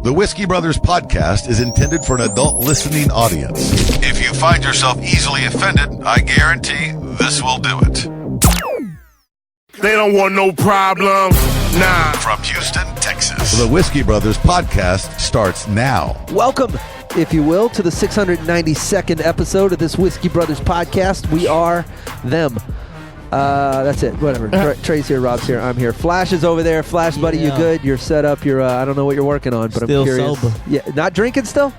The Whiskey Brothers podcast is intended for an adult listening audience. If you find yourself easily offended, I guarantee this will do it. They don't want no problems. Nah. From Houston, Texas, the Whiskey Brothers podcast starts now. Welcome, if you will, to the 692nd episode of this Whiskey Brothers podcast. We are them. That's it. Whatever. Trey's here. Rob's here. I'm here. Flash is over there. Flash, buddy, you good? You're set up. You're. I don't know what you're working on, but still I'm curious. Sober. Yeah, not drinking still.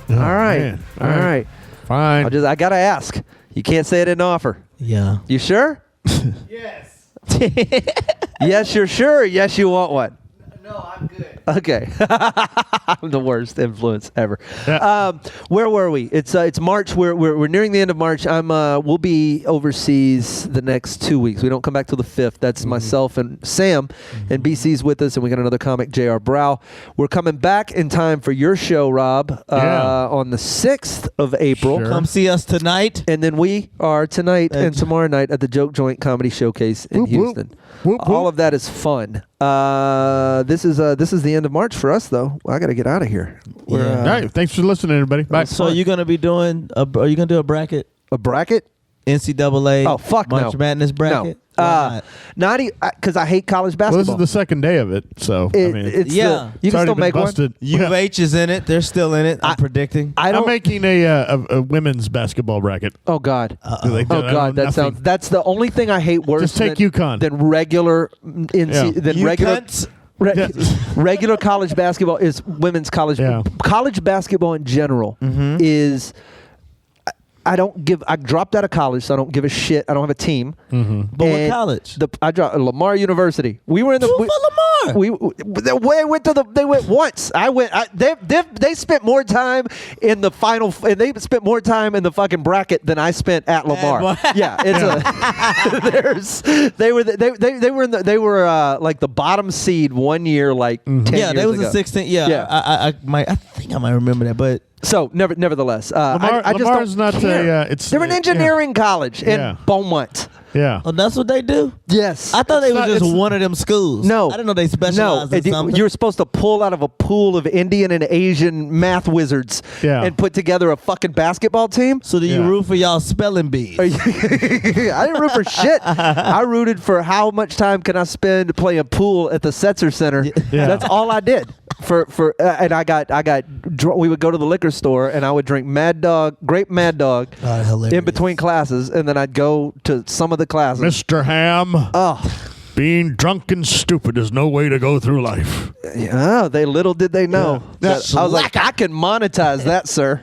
Oh, all right. Man. All right. Fine. I gotta ask. You can't say I didn't offer. Yeah. You sure? Yes. Yes, you're sure. Yes, you want one. No, I'm good. Okay. I'm the worst influence ever. Where were we? It's March. We're nearing the end of March. We'll be overseas the next 2 weeks. We don't come back till the 5th. That's myself and Sam, and BC's with us, and we got another comic, J.R. Brow. We're coming back in time for your show, Rob, on the 6th of April. Sure. Come see us tonight. And then we are tonight and tomorrow night at the Joke Joint Comedy Showcase in Houston. All of that is fun. This is the end of March for us, though. I got to get out of here. All right. Thanks for listening, everybody. Bye. So you're gonna be doing? Are you gonna do a bracket? A bracket? NCAA. Oh, fuck March no. Madness bracket. No. Not because I hate college Well, basketball. this is the second day of it, so It's Yeah. you it's can already still been make busted. UH is in it. They're still in it. I'm predicting. one. I'm making a women's basketball bracket. Oh God. Like, Oh God. That's the only thing I hate worse. Just take than, UConn. than regular You regular. cunts. Regular college basketball is women's college. Yeah. College basketball in general is. I dropped out of college, so I don't give a shit. I don't have a team. But what college? I dropped Lamar University. We were in the Lamar. They went once. They spent more time in the final. And they spent more time in the fucking bracket than I spent at Lamar. Yeah, it's they were like the bottom seed one year, like 10 years Yeah, they was ago. a 16. Yeah. I think I might remember that, but. So nevertheless, I just Lamar's don't not care. They're an engineering college in Beaumont. Yeah. Oh, that's what they do? Yes. I thought they It's was not- just it's- one of them schools. No. I didn't know they specialized in something. You're supposed to pull out of a pool of Indian and Asian math wizards and put together a fucking basketball team. So do you root for y'all spelling bees? I didn't root for shit. I rooted for how much time can I spend playing pool at the Setzer Center. Yeah. That's all I did. And we would go to the liquor store and I would drink grape Mad Dog Hilarious. in between classes, and then I'd go to some of the classes. Mr. Ham. Oh, Being drunk and stupid is no way to go through life. yeah, little did they know. That I was like, I can monetize that, sir.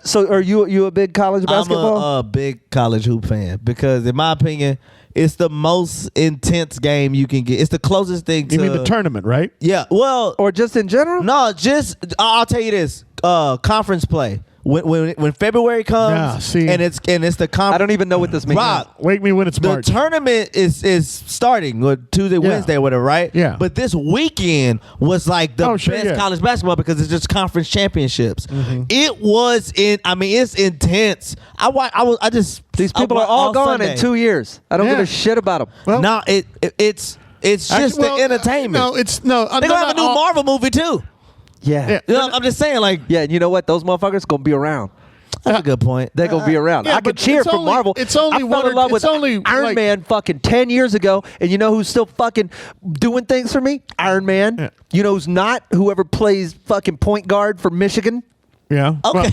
So are you a big college basketball? I'm a big college hoop fan because, in my opinion, it's the most intense game you can get. It's the closest thing to. You mean the tournament, right? Yeah. Well, Or just in general? no, just I'll tell you this: conference play. When February comes, Yeah, see. and it's the conference. I don't even know what this means. Rob, Wake me when it's the March. tournament is starting Tuesday, Wednesday, whatever, right? Yeah. But this weekend was like the Sure, best yeah. college basketball because it's just conference championships. It was it's intense. These people are all gone in 2 years. I don't give a shit about them. Well, No, it's just the entertainment. No, it's no. They're gonna have a new Marvel movie too. Yeah. You know, I'm just saying, like, Yeah, and you know what? Those motherfuckers going to be around. that's a good point. They're going to be around. yeah, I could but cheer it's for only- Marvel. it's only I fell one in or- love with it's only, Iron like- Man fucking 10 years ago, and you know who's still fucking doing things for me? Iron Man. Yeah. You know who's not? Whoever plays fucking point guard for Michigan. Yeah. Okay.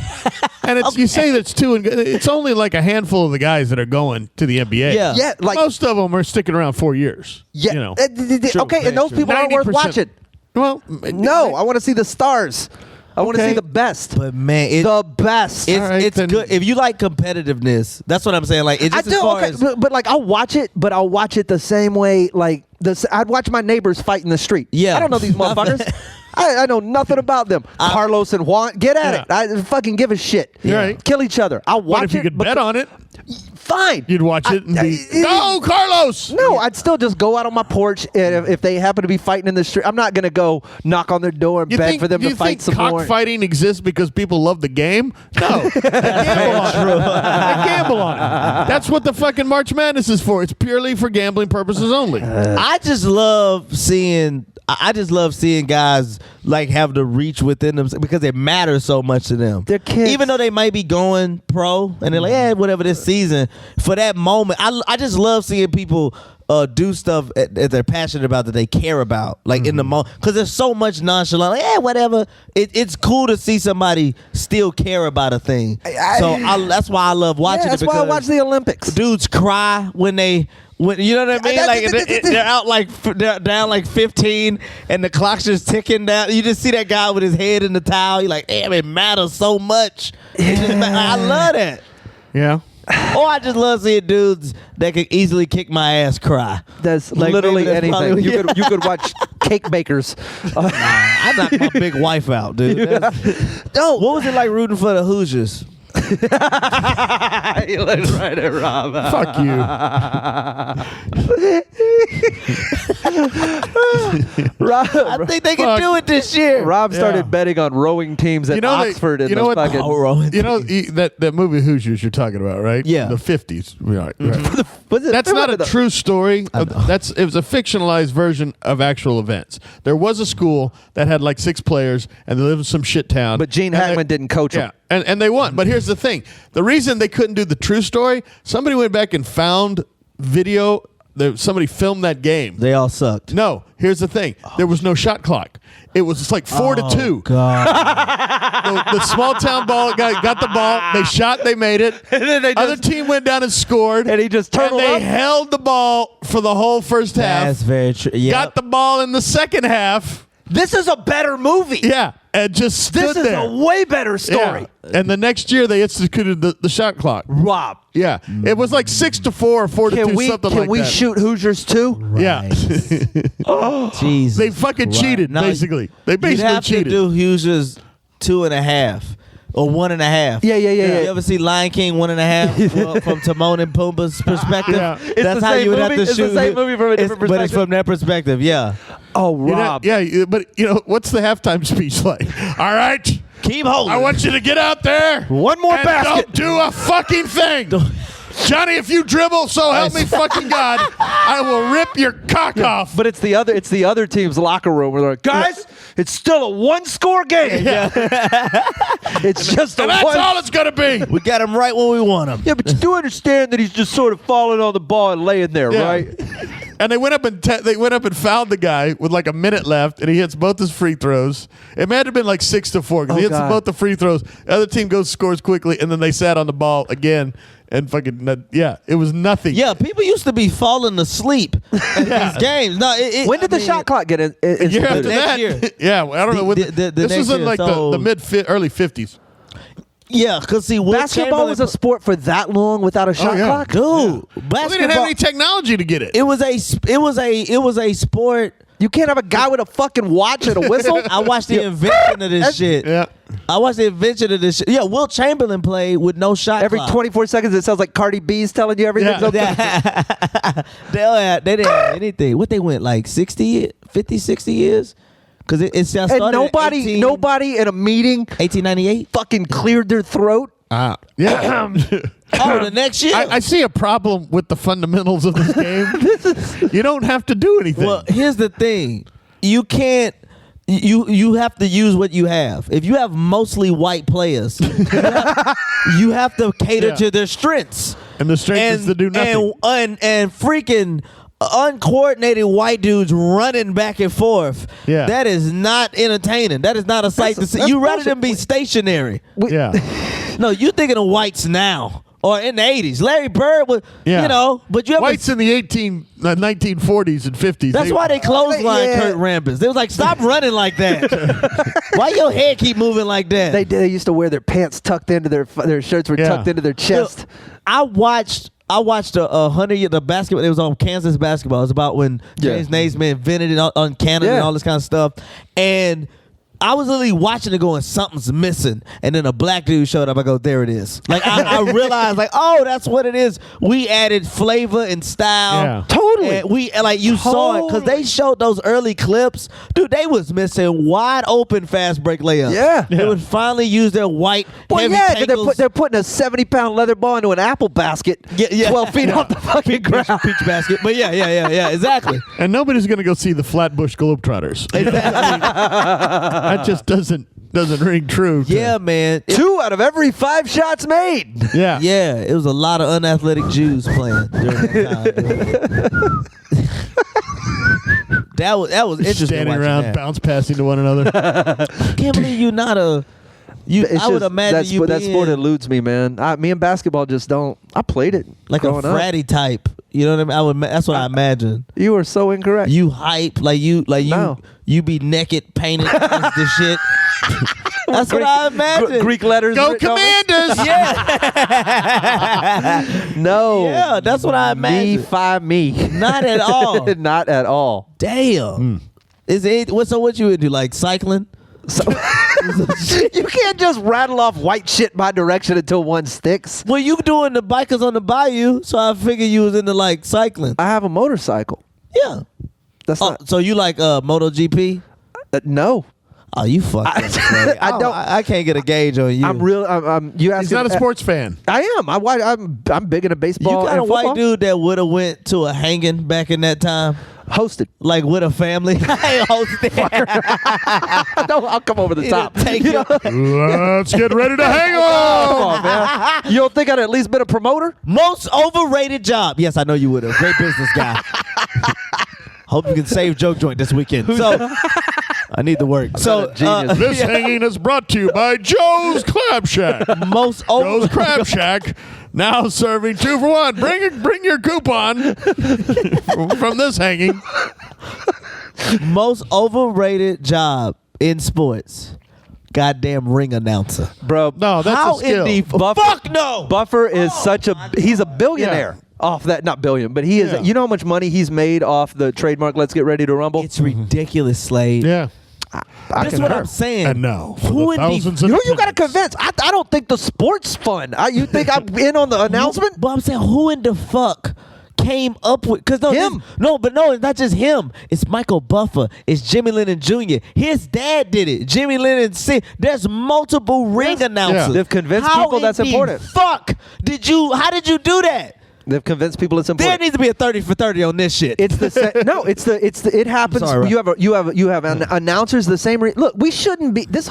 And you say that's two, and it's only like a handful of the guys that are going to the NBA. Yeah. Yeah, like most of them are sticking around 4 years. yeah. You know. Okay, and those people aren't worth 90%. watching. Well, No, I want to see the stars. I want to Okay. see the best. But man, the best. it's All right, it's then. good if you like competitiveness. That's what I'm saying. Like, it's I just as do, far okay, as but like I'll watch it, but I'll watch it the same way. Like I'd watch my neighbors fight in the street. Yeah. I don't know these motherfuckers. I know nothing about them. Carlos and Juan, get at it. I fucking give a shit. Yeah. Right. Kill each other. I'll watch But if you it. could bet on it, fine. you'd watch it and be, go, Carlos! No, I'd still just go out on my porch, and if they happen to be fighting in the street, I'm not gonna go knock on their door and beg for them to fight some more. Cockfighting exists because people love the game? No. They gamble gamble on it. That's what the fucking March Madness is for. It's purely for gambling purposes only. I just love seeing guys like have the reach within them because it matters so much to them. They're kids. Even though they might be going pro and they're like, whatever this season. For that moment, I just love seeing people do stuff that they're passionate about, that they care about, like in the moment. Because there's so much nonchalant, like, whatever. It's cool to see somebody still care about a thing. That's why I love watching it. That's why I watch the Olympics. Dudes cry when you know what I mean? Like they're out they're down like 15 and the clock's just ticking down. You just see that guy with his head in the towel. You're like, damn, it matters so much. I love that. Yeah. Or I just love seeing dudes that can easily kick my ass cry. That's Like, literally maybe that's anything. probably- You could watch cake bakers. I knocked my big wife out, dude. No, what was it like rooting for the Hoosiers? You looked right at Rob. Fuck you. I think they can do it this year. Rob started Yeah. betting on rowing teams at Oxford. you know what? Fucking, that movie Hoosiers you're talking about, right? Yeah. The 50s. Right. was it, That's not a true story. It was a fictionalized version of actual events. There was a school that had like 6 players and they lived in some shit town. But Gene Hackman didn't coach them. Yeah, and they won. But here's the thing: the reason they couldn't do the true story, somebody went back and found video. Somebody filmed that game. They all sucked. No, here's the thing: there was no shot clock. It was just like 4-2. God. The small town ball guy got the ball. They shot. They made it. And then they Other team went down and scored. And he just and turtled they up? held the ball for the whole first half. That's very true. Yep. Got the ball in the second half. This is a better movie. Yeah, and just stood This is there. a way better story. Yeah. And the next year they instituted the shot clock. Rob, Yeah, it was like 6-4 or 4-2, can we something like that. shoot Hoosiers too? Yeah, Jesus. they fucking cheated. No, Basically, they You'd basically have cheated. to do Hoosiers 2.5 or 1.5. Yeah. You ever see Lion King 1.5 well, from Timon and Pumbaa's perspective? Yeah. It's That's the how same you would movie? have to It's the shoot. same movie from a different But it's perspective? from their perspective. Yeah. Oh, You know- Rob. but what's the halftime speech like? All right, Keep holding. I want you to get out there. One more and basket. Don't do a fucking thing. Johnny, if you dribble, so help me fucking God, I will rip your cock off. But it's the other team's locker room where they're like, guys, it's still a 1-score game. Yeah. It's just a and that's one. all it's gonna be. We got him right when we want him. Yeah, but you do understand that he's just sort of falling on the ball and laying there, Yeah. right? And they went up and fouled the guy with like a minute left, and he hits both his free throws. It might have been like 6-4 because he hits God. both the free throws. The other team scores quickly, and then they sat on the ball again and fucking it was nothing. Yeah, people used to be falling asleep in these games. No, When did the shot clock get in? A year after instituted? Next that, year. yeah, well, I don't know. When The this next was in year, like so- the early 50s. Yeah, because see, Will Basketball was a Chamberlain, sport for that long without a shot yeah. clock? dude. Well, they didn't have Basketball. any technology to get it. It was a sport. You can't have a guy with a fucking watch and a whistle? I watched the invention of this shit. Yeah. I watched the invention of this shit. Yeah, Will Chamberlain played with no shot Every clock. 24 seconds, it sounds like Cardi B's telling you everything's Yeah. okay. They didn't have anything. What they went like 50, 60 years? Because it started And nobody in a meeting 1898. fucking cleared their throat. Yeah. Oh, the next year. I see a problem with the fundamentals of this game. You don't have to do anything. Well, here's the thing. You can't. You have to use what you have. If you have mostly white players, you have to cater Yeah. to their strengths. And the strength is to do nothing. And freaking uncoordinated white dudes running back and forth. Yeah. That is not entertaining. That is not a sight to see. that's You rather bullshit. than be stationary. Yeah. No, you thinking of whites now. Or in the 80s. Larry Bird was, Yeah. but you have Whites in the 1940s and 50s. That's why they clothesline Yeah. Kurt Rambis. They was like, stop running like that. Why your head keep moving like that? They used to wear their pants tucked into their shirts were tucked into their chest. I watched a 100 year the basketball. It was on Kansas basketball. It was about when James Naismith invented it on Canada Yeah. and all this kind of stuff. And I was literally watching it going, something's missing. And then a black dude showed up. I go, there it is. Like, I realized, like, oh, that's what it is. We added flavor and style. Yeah. Totally. And you saw it because they showed those early clips. Dude, they was missing wide open fast break layups. Yeah. They would finally use their white, heavy tackles. They're putting a 70-pound leather ball into an apple basket 12 feet off the fucking ground. Peach basket. But yeah, exactly. And nobody's going to go see the Flatbush Globetrotters. That just doesn't ring true. Yeah, man. 2 out of every 5 shots made. Yeah. Yeah, it was a lot of unathletic Jews playing during that time. that was interesting. Standing around, that. bounce passing to one another. I can't believe you're not a. I would imagine that sport eludes me, man. Me and basketball just don't. I played it like a fratty type. You know what I mean? That's what I imagine. You are so incorrect. You hype you be naked painted as the shit. That's what I imagine. Greek letters. Go Commanders! Yeah. No. Yeah, that's what I imagine. Me. Not at all. Not at all. Damn. Is it? So what you would do? Like cycling? So, you can't just rattle off white shit my direction until one sticks. Well, you doing the bikers on the bayou, so I figured you was into like cycling. I have a motorcycle. Yeah. That's not. So you like MotoGP? No. Oh, you fucked up. I don't. I can't get a gauge on you. I'm real. You asked. He's not a sports fan. I am. I'm big into baseball. You got and a white football. dude that would have went to a hanging back in that time. Hosted. Like with a family. I ain't hosted. I'll come over the top. Take You know? Let's get ready to hang Come on. on, man. You don't think I'd at least been a promoter? Most overrated job. Yes, I know you would have. Great business guy. Hope you can save Joke Joint this weekend. So I need the work. So genius. This hanging is brought to you by Joe's Crab Shack. most Joe's Crab Shack, now serving 2 for 1. Bring your coupon from this hanging. most overrated job in sports. Goddamn ring announcer. Bro, No, that's How a skill. in the fuck no? Buffer is he's a billionaire off that, not billion, but he is. Yeah. You know how much money he's made off the trademark Let's Get Ready to Rumble? It's ridiculous, Slade. Yeah. That's what I'm saying. And now, for Who the in the- thousands of You got to attendants. convince. I don't think the sport's fun. You think I'm in on the announcement? But I'm saying, who in the fuck came up with? Because Him. It's not just him. It's Michael Buffer. It's Jimmy Lennon Jr. His dad did it. Jimmy Lennon. There's multiple ring announcers. Yeah. They've convinced How people that's in the important. Fuck. How did you do that? They've convinced people it's There important. needs to be a 30 for 30 on this shit. It's the it happens. Sorry, Rob. You have announcers the same. Look, we shouldn't be the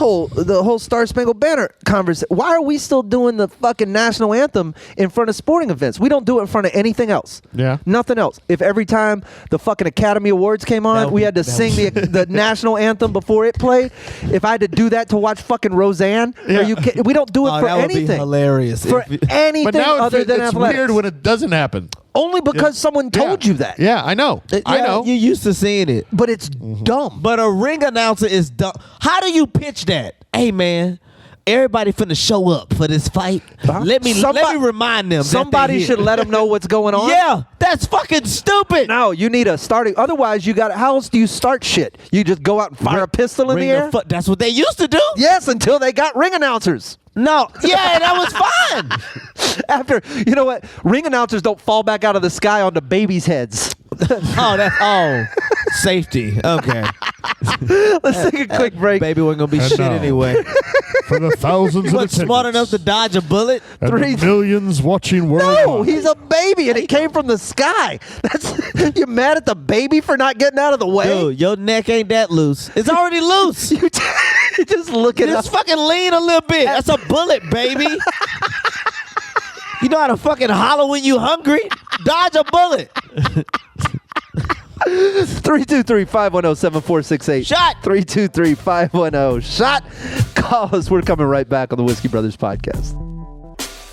whole Star Spangled Banner conversation. Why are we still doing the fucking national anthem in front of sporting events? We don't do it in front of anything else. Yeah. Nothing else. If every time the fucking Academy Awards came on, we had to sing the national anthem before it played. If I had to do that to watch fucking Roseanne, we don't do it for that would anything. be hilarious. For anything But now other than it's athletics. weird when it doesn't happen. Only because someone told you that. Yeah, I know. I know. You used to seeing it. But it's dumb. But a ring announcer is dumb. How do you pitch that? Hey, man, everybody finna show up for this fight. Let me remind them. Somebody should let them know what's going on. Yeah, that's fucking stupid. No, you need a starting. Otherwise, you got. How else do you start shit? You just go out and fire a pistol in Ring the air. that's what they used to do. Yes, until they got ring announcers. No, yeah, that was fine. After, you know what? Ring announcers don't fall back out of the sky onto babies' heads. Safety. Okay, Let's take a quick break. baby wasn't gonna be And shit now, anyway. For the thousands He of wasn't smart enough attendants to dodge a bullet. and Three- the millions watching worldwide. No, he's a baby, and it came from the sky. That's you mad at the baby for not getting out of the way? Dude, your neck ain't that loose. It's already loose. You just look at us. Just fucking lean a little bit. That's a bullet, baby. You know how to fucking holler when you hungry? Dodge a bullet. 323-510-7468. Shot. 323-510-SHOT. Call us. We're coming right back on the Whiskey Brothers podcast.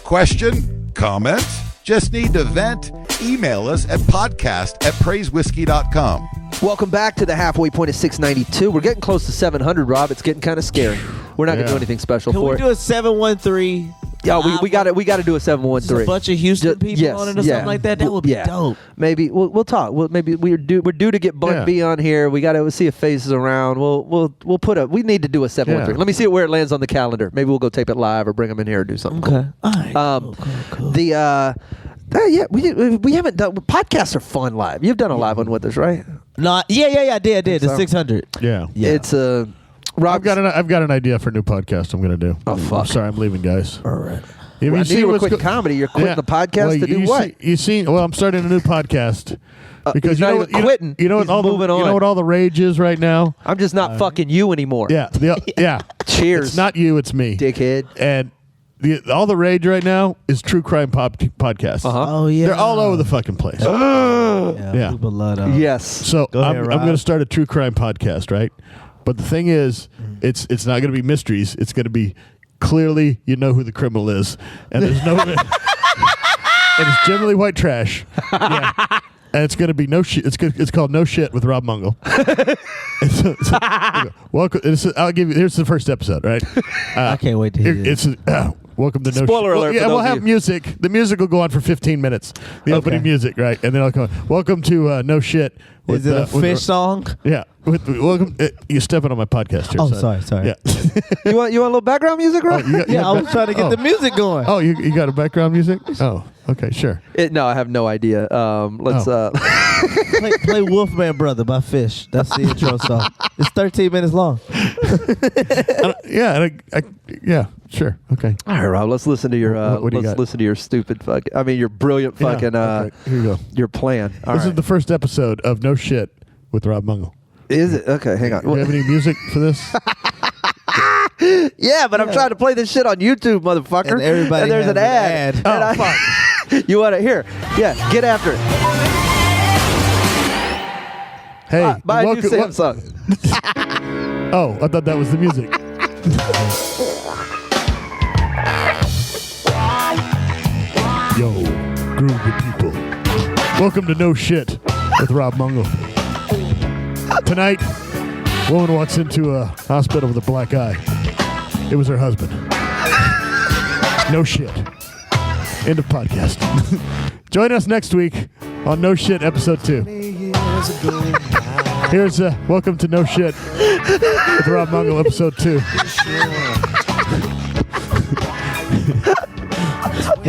Question? Comment? Just need to vent? Email us at podcast@praisewhiskey.com. Welcome back to the halfway point of 692. We're getting close to 700, Rob. It's getting kind of scary. We're not going to do anything special Can for we it. do a 713 Yeah, we got to do a Just a 713. bunch of Houston people yes, on it or something like that. That would be dope. Maybe we'll talk. Maybe we're due to get Blunt B on here. We got to see if Faces around. We'll put a. We need to do a 713. Let me see where it lands on the calendar. Maybe we'll go tape it live or bring them in here or do something. Okay. Cool. All right. Cool. We haven't done podcasts are fun live. You've done a live one with us, right? No, I did. The 600. Yeah. It's a. I've got an idea for a new podcast I'm going to do. Oh, fuck. I'm sorry, I'm leaving, guys. All right. Have I you knew seen you were what's quitting comedy. You're quitting the podcast to do what? I'm starting a new podcast. Because he's not even quitting. You know He's what moving on. You know what all the rage is right now? I'm just not fucking you anymore. Yeah. Cheers. It's not you, it's me. Dickhead. And all the rage right now is true crime podcasts. Oh, yeah. They're all over the fucking place. Yeah. People love those. Yes. So Go ahead, I'm Rob. going to start a true crime podcast, right? But the thing is, it's not going to be mysteries. It's going to be clearly you know who the criminal is, and there's no. And it's generally white trash. Yeah. And it's going to be no shit. It's called No Shit with Rob Mungle. Welcome. I'll give you. Here's the first episode, right? I can't wait to hear this. Welcome to No Spoiler Shit. alert for Yeah, those we'll of have you. music. The music will go on for 15 minutes. The opening music, right? And then I'll go. Welcome to No Shit. Is it a fish song? Yeah. Welcome. You're stepping on my podcast here. Oh, son. sorry. Yeah. You want a little background music, Rob? I was trying to get the music going. Oh, you got a background music? Oh, okay, sure. No, I have no idea. Let's. Play Wolfman Brother by Fish. That's the intro song. It's 13 minutes long. Yeah, sure. Okay. All right, Rob. Let's listen to your. What do you let's got? listen to your stupid fucking. I mean, your brilliant Yeah, fucking. okay, here you go. Your plan. All This right. is the first episode of No Shit with Rob Mungle. Is it okay? Hang on. Do you have any music for this? Yeah, but I'm trying to play this shit on YouTube, motherfucker. And everybody and there's has an ad. an ad. And fuck. You want to hear? Yeah, get after it. Hey, Buy a new welcome- Samsung. Oh, I thought that was the music. Yo, groovy people. Welcome to No Shit with Rob Mungle. Tonight, a woman walks into a hospital with a black eye. It was her husband. No shit. End of podcast. Join us next week on No Shit episode 2. Here's Welcome to No Shit with Rob Mungle episode 2.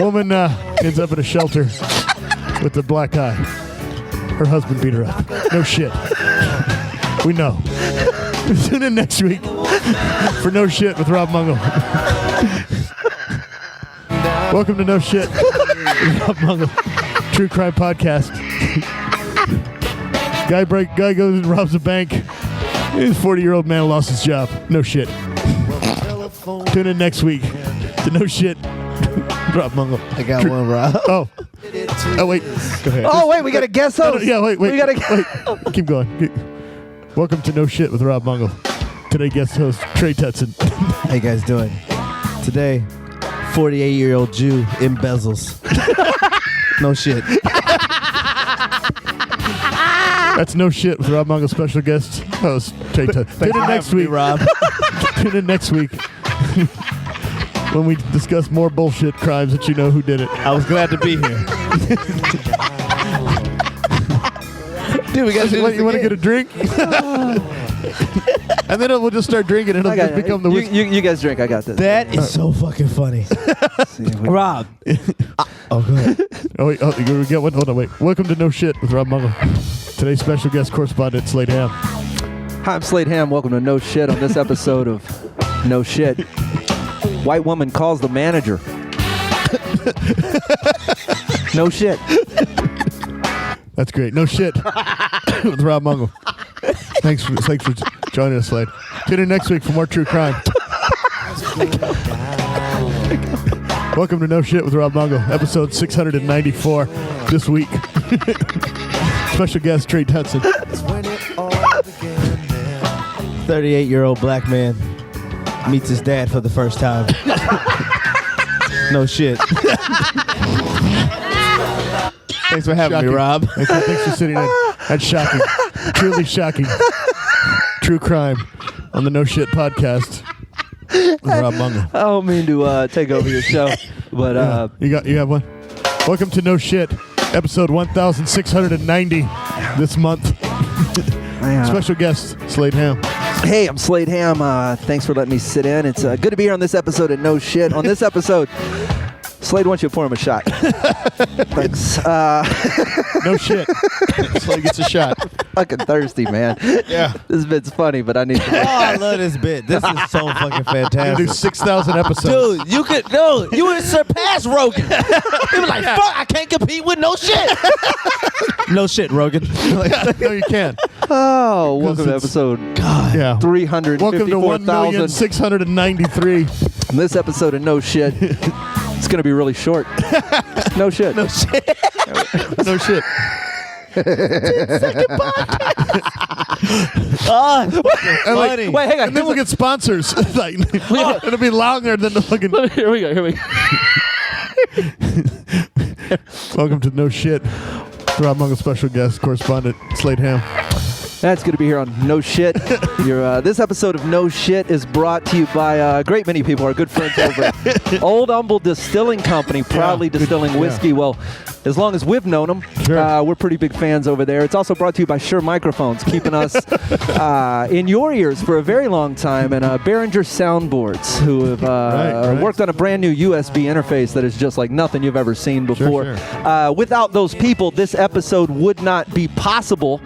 Woman ends up in a shelter with the black eye. Her husband beat her up. No shit. We know. Tune in next week for No Shit with Rob Mungle. Welcome to No Shit with Rob Mungle. True crime podcast. Guy goes and robs a bank. He's a 40-year-old man lost his job. No shit. Tune in next week to No Shit. Rob Mungle. I got one, Rob. Oh, wait. Go ahead. Oh wait, we got a guest host. Yeah, wait. We got a. Wait. Keep going. Welcome to No Shit with Rob Mungle. Today guest host Trey Tutson. How you guys doing? Today, 48-year-old Jew embezzles. No shit. That's No Shit with Rob Mungle. Special guest host Trey Tutson. Tune in next week, Rob. Tune in next week when we discuss more bullshit crimes that you know who did it. I was glad to be here. Dude, we got to You want to get a drink? And then we'll just start drinking and it'll just become the whiskey. You guys drink. I got this. That is so fucking funny. Rob. Go ahead. Oh, wait. Oh, we got one. Hold on, wait. Welcome to No Shit with Rob Mungle. Today's special guest correspondent, Slade Ham. Hi, I'm Slade Ham. Welcome to No Shit. On this episode of No Shit, white woman calls the manager. No shit. That's great. No Shit with Rob Mungle. Thanks for joining us, Slade. Tune in next week for more true crime. Welcome to No Shit with Rob Mungle, episode 694 this week. Special guest Trey Tutson. 38-year-old black man meets his dad for the first time. No shit. Thanks for having me, Rob. Thanks for sitting in. That's shocking. Truly shocking. True crime on the No Shit podcast. Rob Mungo. I don't mean to take over your show, but You got one. Welcome to No Shit, episode 1690 this month. Special guest Slade Ham. Hey, I'm Slade Ham. Thanks for letting me sit in. It's good to be here on this episode of No Shit. On this episode, Slade wants you to pour him a shot. Thanks. No shit. Slade gets a shot. Fucking thirsty, man. Yeah. This bit's funny, but I need to. Oh, I love this bit. This is so fucking You fantastic. do 6,000 episodes. Dude, you would surpass Rogan. He was like, fuck, I can't compete with no shit. No shit, Rogan. No, you can't. Oh, welcome to it's- episode Yeah. 354,000. Welcome to 1,693. This episode of No Shit, it's going to be really short. No shit. No shit. No shit. Oh, And like- funny. Wait, hang on. And then we'll get sponsors. Like, it'll be longer than the fucking. Here we go. Welcome to No Shit. Rob Mungo, special guest correspondent Slade Ham. That's going to be here on No Shit. This episode of No Shit is brought to you by a great many people, our good friends over at Old Humble Distilling Company, proudly distilling whiskey. Well, as long as we've known them, Sure. we're pretty big fans over there. It's also brought to you by Shhh Microphones, keeping us in your ears for a very long time, and Behringer Soundboards, who have Right. worked on a brand new USB interface that is just like nothing you've ever seen before. Sure. Without those people, this episode would not be possible.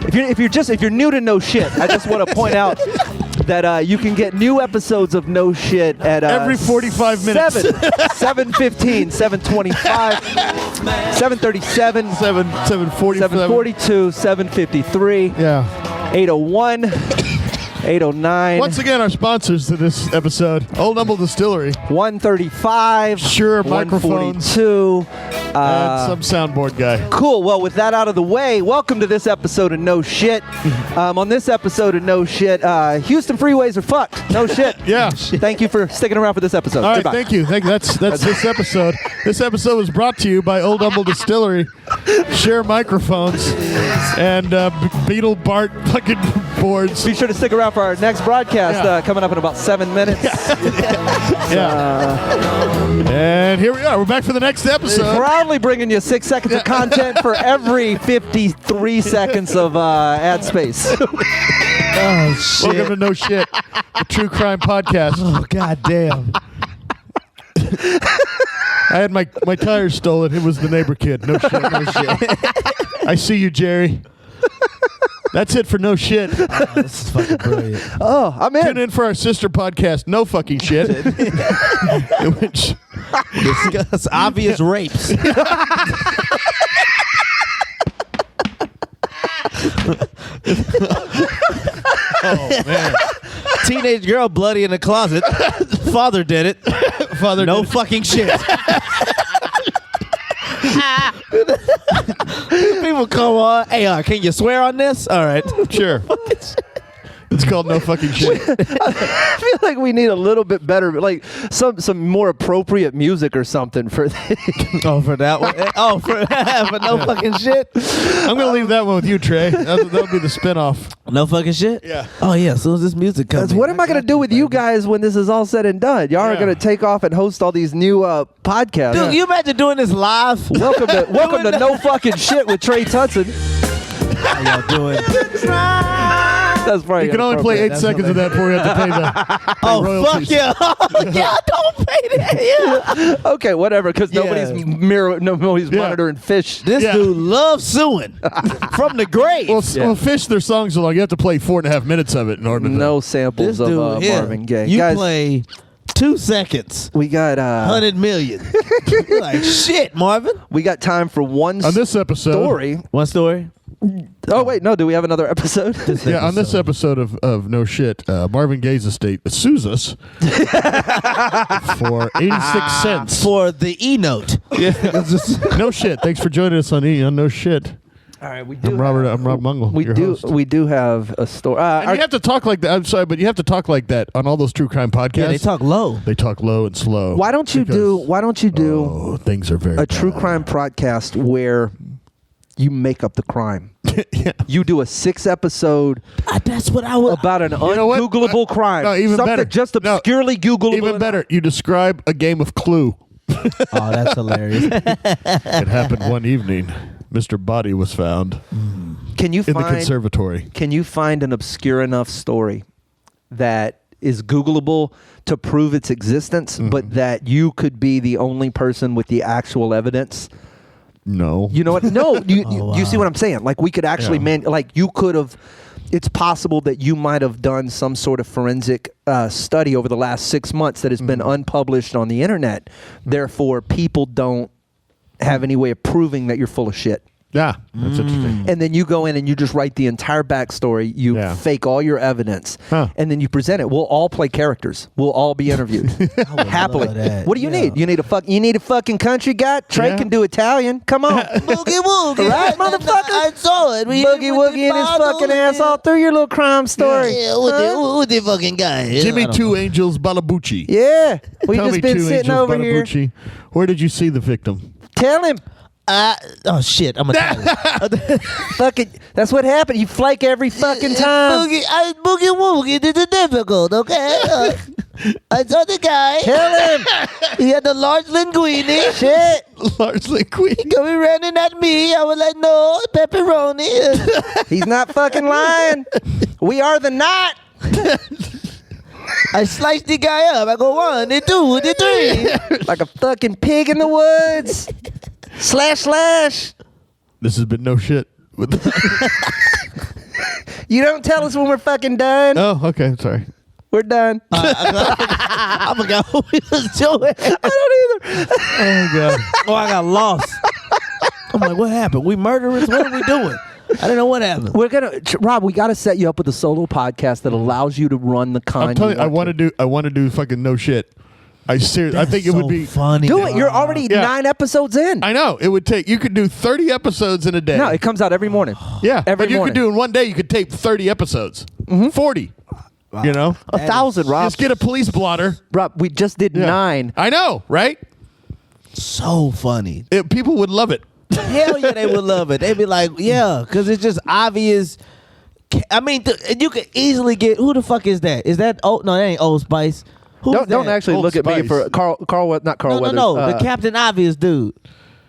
If you're new to No Shit, I just want to point out that you can get new episodes of No Shit at Every 45 minutes. 7:15, 7:25, 7:37, 7:47. 7:42, 7:53, Yeah. 8:01, 8:09, Once again, our sponsors to this episode: Old Humble Distillery 1:35, Sure Microphones. 1:42. and some soundboard guy. Cool. Well, with that out of the way, welcome to this episode of No Shit. On this episode of No Shit, Houston freeways are fucked. No shit. Yeah. Thank you for sticking around for this episode. All right, Goodbye. thank you. That's this episode. This episode was brought to you by Old Humble Distillery, Share Microphones, and Beetle Bart fucking boards. Be sure to stick around for our next broadcast Yeah. coming up in about 7 minutes. And here we are. We're back for the next episode. Proudly bringing you 6 seconds of content for every 53 seconds of ad space. Oh, shit. Welcome to No Shit, the true crime podcast. Oh, goddamn. I had my tires stolen. It was the neighbor kid. No shit. No shit. I see you, Jerry. That's it for No Shit. This is fucking brilliant. Oh, I'm Tune in. in for our sister podcast, No Fucking Shit, in which Discuss obvious rapes. oh man, Teenage girl bloody in the closet. Father did it. Father, No did it. fucking shit. People come on. Hey, can you swear on this? All right. Sure. It's called No Fucking Shit. I feel like we need a little bit better, like some more appropriate music or something for this. Oh, for that one. Oh, for no fucking shit. I'm gonna leave that one with you, Trey. That'll be the spinoff. No fucking shit. Yeah. Oh yeah. As soon as this music comes. What am I going to do with you guys when this is all said and done? Y'all are Yeah. going to take off and host all these new podcasts. Dude, you imagine doing this live? Welcome to No Fucking Shit with Trey Tutson. How y'all doing? That's probably You can only play 8 That's seconds of that before we have to pay the Oh royalties. fuck yeah! Yeah, don't pay that. Yeah. Okay, whatever, because Yeah. nobody's Yeah. monitoring fish. This Yeah. dude loves suing from the grave. Well, Fish, their songs are long. You have to play 4.5 minutes of it in order to. No samples this dude, of Marvin Gaye. You Guys, play 2 seconds, we got 100 million. You're like shit, Marvin. we got time for one On this episode, story. One story. Oh wait, no, do we have another episode? Yeah, on this episode of No Shit, Marvin Gaye's estate sues us for 86 cents. For the E-note. No shit. Thanks for joining us on No Shit. All right, we do. I'm Rob Mungle. We your do. host. We do have a story. And you have to talk like that. I'm sorry, but you have to talk like that on all those true crime podcasts. Yeah, they talk low. They talk low and slow. why don't you do Oh, things are very a true bad. crime podcast where you make up the crime? You do a 6-episode That's what I would. about an know what? ungoogleable crime. No, even Something better. just No, obscurely Googleable. Even better, you describe a game of Clue. Oh, that's hilarious. It happened one evening. Mr. Body was found Can you in the find? conservatory. Can you find an obscure enough story that is Googleable to prove its existence, but that you could be the only person with the actual evidence? No. You know what? No, you wow. see what I'm saying? Like we could actually you could have. It's possible that you might have done some sort of forensic study over the last 6 months that has been unpublished on the internet. Therefore, people don't have any way of proving that you're full of shit. Yeah, that's interesting. And then you go in and you just write the entire backstory. You fake all your evidence, and then you present it. We'll all play characters. We'll all be interviewed happily. What do you need? You need a fucking country guy. Trey can do Italian. Come on, Boogie woogie, right, motherfucker? I saw it. Boogie woogie and his fucking ass all through your little crime story. Yeah, with the fucking guy. Jimmy Two Angels Balabucci. Yeah, we Tell just me been Two sitting Angels over here. Balabucci. Where did you see the victim? Tell him. Oh shit! I'm a Fucking, that's what happened. You flake every fucking time. Boogie woogie. This is difficult. Okay. I saw the guy. Tell him. He had the large linguine. Shit. Largely Queen. Coming running at me. I was like, no, pepperoni. He's not fucking lying. We are the knot. I sliced the guy up. I go 1, then 2, then 3. Like a fucking pig in the woods. Slash. This has been no shit. You don't tell us when we're fucking done. Oh, okay. Sorry. We're done. I forgot who we was doing. I don't either. Oh, God. Oh, I got lost. I'm like, what happened? We murderers? What are we doing? I don't know what happened. We're gonna, Rob. We got to set you up with a solo podcast that allows you to run the kind. I'm telling you, I want to do fucking no shit. I think it would be funny. Do it. You're already 9 episodes in. I know. It would take. You could do 30 episodes in a day. No, it comes out every morning. Yeah, every but you morning. could do in one day. You could tape 30 episodes. 40. Wow. You know, 1,000. Rob. Just get a police blotter. Rob, we just did 9. I know, right? So funny. People would love it. Hell yeah, they would love it. They'd be like, yeah, because it's just obvious. I mean, you could easily get, who the fuck is that? Is that, no, that ain't Old Spice. Who's Don't that? actually Old look at me Spice. for Carl, not Carl Weathers. No, the Captain Obvious dude.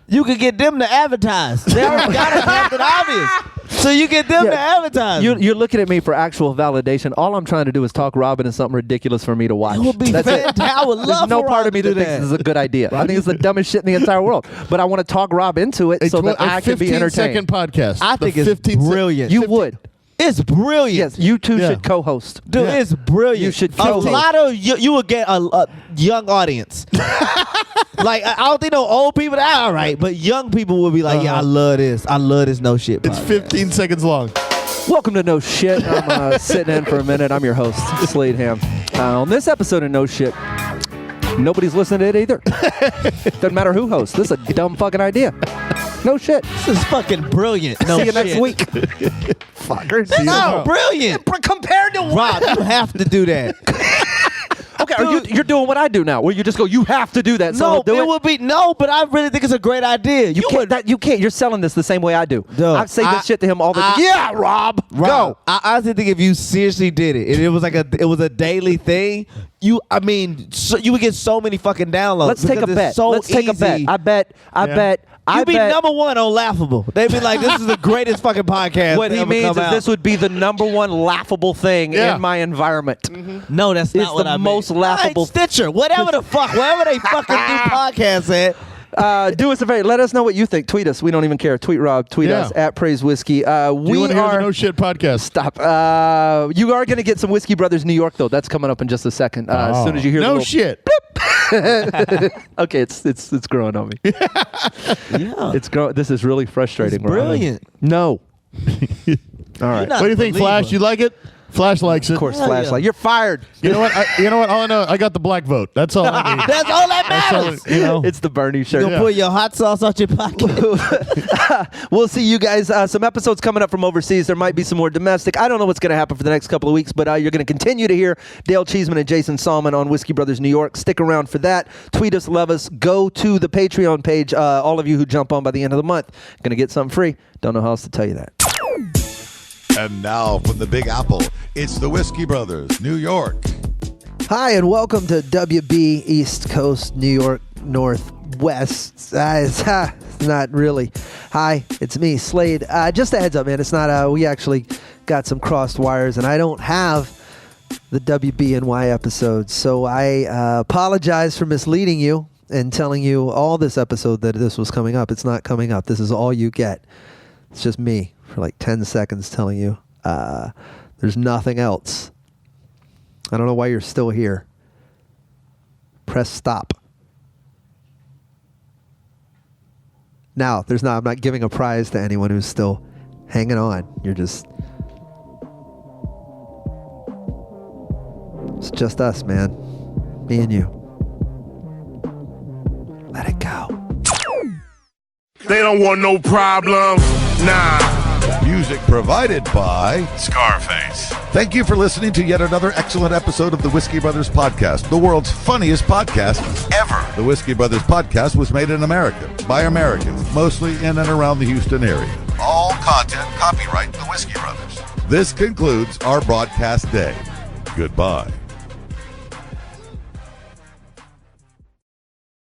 You could get them to advertise. They already got a Captain Obvious. So you get them to advertise. You're looking at me for actual validation. All I'm trying to do is talk Robin into something ridiculous for me to watch. It would be That's it. fantastic. I would love There's no for part Rob of me to that do thinks that. this is a good idea. I think it's the dumbest shit in the entire world. But I want to talk Rob into it so that I can be entertained. 15-second podcast. I think The it's 15 brilliant. You would. It's brilliant. Yes, you two Yeah. should co-host. Dude, Yeah. it's brilliant. You should a co-host. lot of you would get a young audience. Like I don't think no old people. All right, but young people would be like, "Yeah, I love this. I love this no shit." It's podcast." 15 seconds long. Welcome to No Shit. I'm sitting in for a minute. I'm your host, Slade Ham. On this episode of No Shit, nobody's listening to it either. Doesn't matter who hosts. This is a dumb fucking idea. No shit. This is fucking brilliant. No See you shit. next week. Fuckers. No, brilliant. Compared to what? Rob, you have to do that. Okay, you're doing what I do now, where you just go, you have to do that. So No, I'll do it would be but I really think it's a great idea. You can't. You're selling this the same way I do. Dude, I say this shit to him all the time. Yeah, Rob. Rob, Go. I honestly think if you seriously did it, and it was like it was a daily thing, you would get so many fucking downloads. Let's take a because it's bet. So Let's take a bet. easy. I bet. You'd be number 1 on Laughable. They'd be like, "This is the greatest fucking podcast." What he ever means is come out. this would be the number 1 laughable thing in my environment. No, that's It's not what the I meant. most laughable- All right, Stitcher, whatever the fuck, wherever they fucking do podcasts at. Do us a favor. Let us know what you think. Tweet us. We don't even care. Tweet Rob. Tweet us at Praise Whiskey. Do you We want to hear are. the No Shit podcast? Stop. You are going to get some Whiskey Brothers New York though. That's coming up in just a second. As soon as you hear No the little, shit. Okay, it's growing on me. Yeah, It's growing. This is really frustrating. It's brilliant. No. All right. What do you think, Flash? You like it? Flash likes it. Of course, Hell flashlight. yeah. You're fired. You know what? All I know, I got the black vote. That's all I need. that's all that That's all, matters. you know. It's the Bernie You shirt. gonna put your hot sauce out your pocket? We'll see you guys. Some episodes coming up from overseas. There might be some more domestic. I don't know what's going to happen for the next couple of weeks, but you're going to continue to hear Dale Cheeseman and Jason Salmon on Whiskey Brothers New York. Stick around for that. Tweet us, love us. Go to the Patreon page. All of you who jump on by the end of the month, going to get something free. Don't know how else to tell you that. And now from the Big Apple, it's the Whiskey Brothers, New York. Hi, and welcome to WB East Coast, New York, Northwest. It's not really. Hi, it's me, Slade. Just a heads up, man. It's not, we actually got some crossed wires, and I don't have the WBNY episode. So I apologize for misleading you and telling you all this episode that this was coming up. It's not coming up. This is all you get. It's just me for like 10 seconds telling you there's nothing else. I don't know why you're still here. Press stop. Now, I'm not giving a prize to anyone who's still hanging on. It's just us, man. Me and you. Let it go. They don't want no problems. Nah. Music provided by Scarface. Thank you for listening to yet another excellent episode of the Whiskey Brothers Podcast, the world's funniest podcast ever. The Whiskey Brothers Podcast was made in America by Americans, mostly in and around the Houston area. All content copyright the Whiskey Brothers. This concludes our broadcast day. Goodbye.